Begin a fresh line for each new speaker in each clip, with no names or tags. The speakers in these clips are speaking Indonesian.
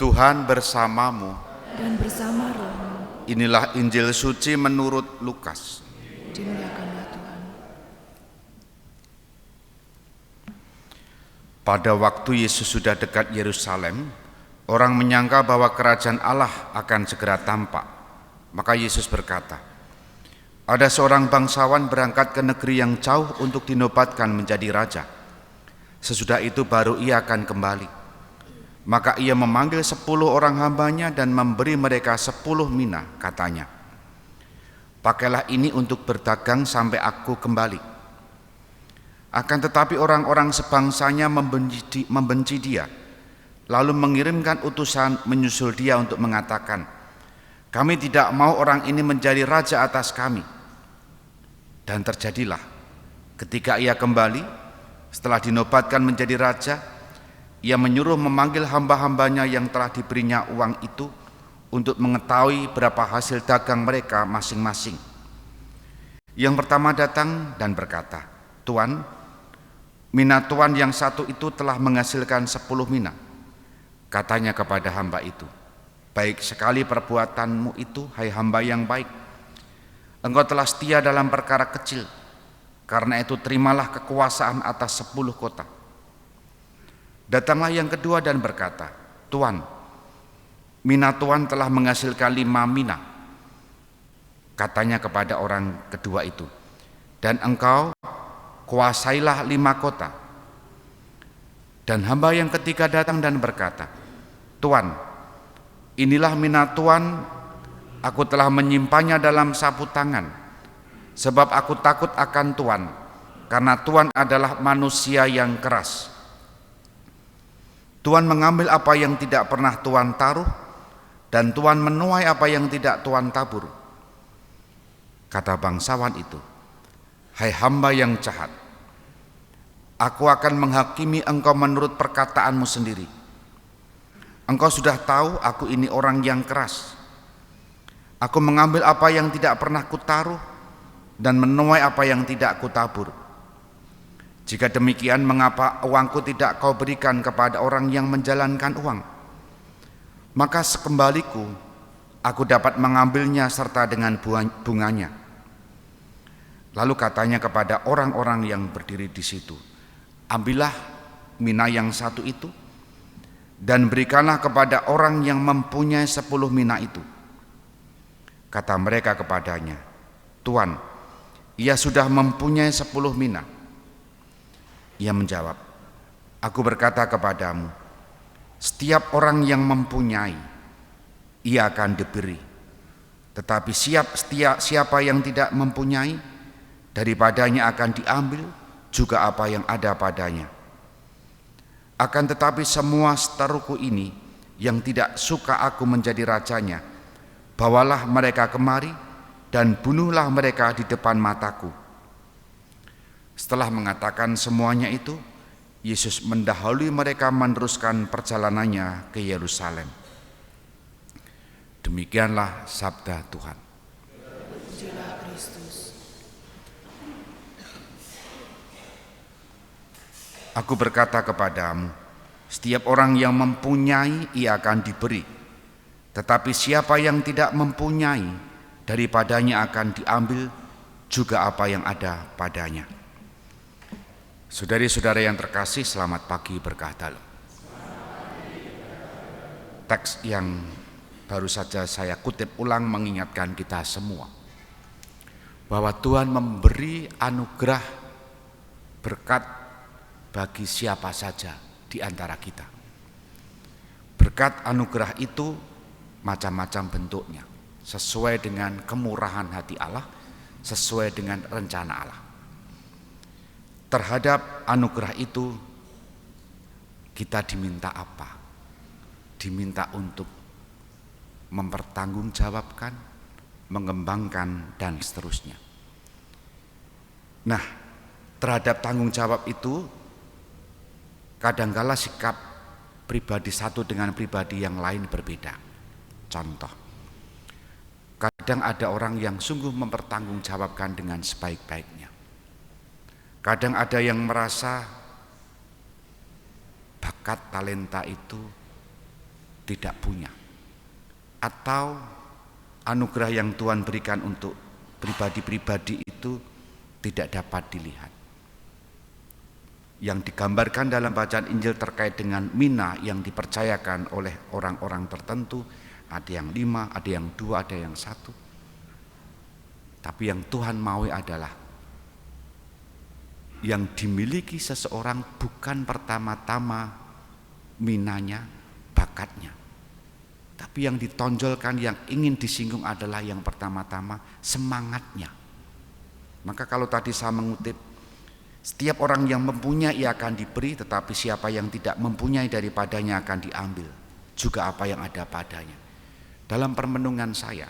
Tuhan bersamamu.
Dan bersama rohmu.
Inilah Injil suci menurut Lukas.
Dimuliakanlah Tuhan.
Pada waktu Yesus sudah dekat Yerusalem, orang menyangka bahwa kerajaan Allah akan segera tampak. Maka Yesus berkata, ada seorang bangsawan berangkat ke negeri yang jauh untuk dinobatkan menjadi raja. Sesudah itu baru ia akan kembali. Maka ia memanggil 10 orang hambanya dan memberi mereka 10 mina, katanya, pakailah ini untuk berdagang sampai aku kembali. Akan tetapi orang-orang sebangsanya membenci dia, lalu mengirimkan utusan menyusul dia untuk mengatakan, kami tidak mau orang ini menjadi raja atas kami. Dan terjadilah, ketika ia kembali, setelah dinobatkan menjadi raja, ia menyuruh memanggil hamba-hambanya yang telah diberinya uang itu untuk mengetahui berapa hasil dagang mereka masing-masing. Yang pertama datang dan berkata, Tuan, mina tuan yang satu itu telah menghasilkan 10 mina. Katanya kepada hamba itu, baik sekali perbuatanmu itu, hai hamba yang baik. Engkau telah setia dalam perkara kecil, karena itu terimalah kekuasaan atas 10 kota. Datanglah yang kedua dan berkata, Tuan, mina tuan telah menghasilkan 5 mina. Katanya kepada orang kedua itu, dan engkau kuasailah 5 kota. Dan hamba yang ketiga datang dan berkata, Tuan, inilah mina tuan, aku telah menyimpannya dalam sapu tangan, sebab aku takut akan tuan, karena tuan adalah manusia yang keras. Tuan mengambil apa yang tidak pernah Tuan taruh, dan Tuan menuai apa yang tidak Tuan tabur. Kata bangsawan itu, hai hamba yang jahat, aku akan menghakimi engkau menurut perkataanmu sendiri. Engkau sudah tahu aku ini orang yang keras. Aku mengambil apa yang tidak pernah kutaruh, dan menuai apa yang tidak kutabur. Jika demikian, mengapa uangku tidak kau berikan kepada orang yang menjalankan uang? Maka sekembaliku, aku dapat mengambilnya serta dengan bunganya. Lalu katanya kepada orang-orang yang berdiri di situ, ambillah mina yang satu itu, dan berikanlah kepada orang yang mempunyai 10 mina itu. Kata mereka kepadanya, Tuan, ia sudah mempunyai 10 mina. Ia menjawab, aku berkata kepadamu, setiap orang yang mempunyai, ia akan diberi. Tetapi siapa yang tidak mempunyai, daripadanya akan diambil juga apa yang ada padanya. Akan tetapi semua seteruku ini yang tidak suka aku menjadi rajanya, bawalah mereka kemari dan bunuhlah mereka di depan mataku. Setelah mengatakan semuanya itu, Yesus mendahului mereka meneruskan perjalanannya ke Yerusalem. Demikianlah sabda Tuhan.
Pujilah Kristus.
Aku berkata kepadamu, setiap orang yang mempunyai ia akan diberi, tetapi siapa yang tidak mempunyai, daripadanya akan diambil juga apa yang ada padanya. Saudari-saudara yang terkasih, selamat pagi berkah dalam. Teks yang baru saja saya kutip ulang mengingatkan kita semua bahwa Tuhan memberi anugerah berkat bagi siapa saja di antara kita. Berkat anugerah itu macam-macam bentuknya, sesuai dengan kemurahan hati Allah, sesuai dengan rencana Allah. Terhadap anugerah itu kita diminta apa? Diminta untuk mempertanggungjawabkan, mengembangkan, dan seterusnya. Nah, terhadap tanggung jawab itu kadangkala sikap pribadi satu dengan pribadi yang lain berbeda. Contoh, kadang ada orang yang sungguh mempertanggungjawabkan dengan sebaik-baiknya. Kadang ada yang merasa bakat talenta itu tidak punya, atau anugerah yang Tuhan berikan untuk pribadi-pribadi itu tidak dapat dilihat. Yang digambarkan dalam bacaan Injil terkait dengan mina yang dipercayakan oleh orang-orang tertentu, ada yang 5, ada yang 2, ada yang 1. Tapi yang Tuhan mau adalah yang dimiliki seseorang bukan pertama-tama minanya, bakatnya, tapi yang ditonjolkan, yang ingin disinggung adalah yang pertama-tama semangatnya. Maka kalau tadi saya mengutip, setiap orang yang mempunyai ia akan diberi, tetapi siapa yang tidak mempunyai daripadanya akan diambil juga apa yang ada padanya. Dalam permenungan saya,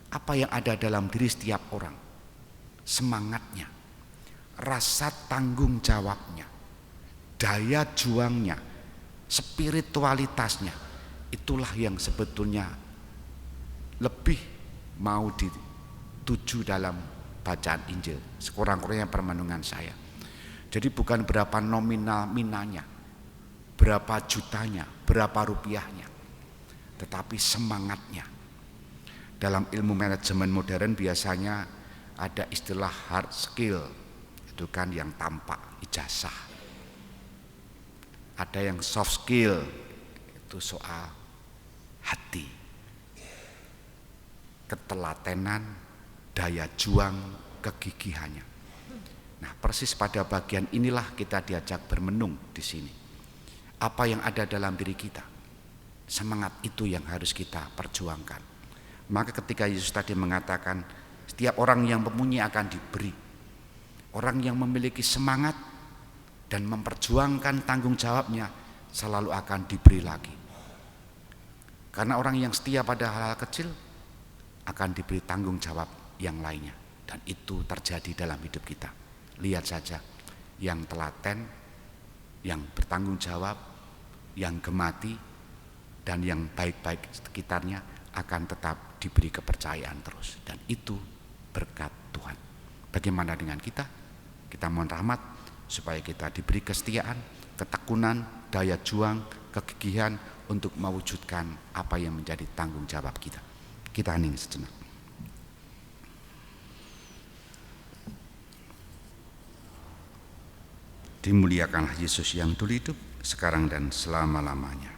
apa yang ada dalam diri setiap orang, semangatnya, rasa tanggung jawabnya, daya juangnya, spiritualitasnya, itulah yang sebetulnya lebih mau dituju dalam bacaan Injil, sekurang-kurangnya permenungan saya. Jadi bukan berapa nominal minanya, berapa jutanya, berapa rupiahnya, tetapi semangatnya. Dalam ilmu manajemen modern biasanya ada istilah hard skill, itu kan yang tampak, ijazah. Ada yang soft skill, itu soal hati, ketelatenan, daya juang, kegigihannya. Nah, persis pada bagian inilah kita diajak bermenung di sini. Apa yang ada dalam diri kita, semangat itu yang harus kita perjuangkan. Maka ketika Yesus tadi mengatakan setiap orang yang mempunyai akan diberi, orang yang memiliki semangat dan memperjuangkan tanggung jawabnya selalu akan diberi lagi. Karena orang yang setia pada hal-hal kecil akan diberi tanggung jawab yang lainnya, dan itu terjadi dalam hidup kita. Lihat saja, yang telaten, yang bertanggung jawab, yang gemati, dan yang baik-baik sekitarnya akan tetap diberi kepercayaan terus, dan itu berkat Tuhan. Bagaimana dengan kita? Kita mohon rahmat supaya kita diberi kesetiaan, ketekunan, daya juang, kegigihan untuk mewujudkan apa yang menjadi tanggung jawab kita. Kita hening sejenak. Dimuliakanlah Yesus yang dulu hidup, sekarang dan selama-lamanya.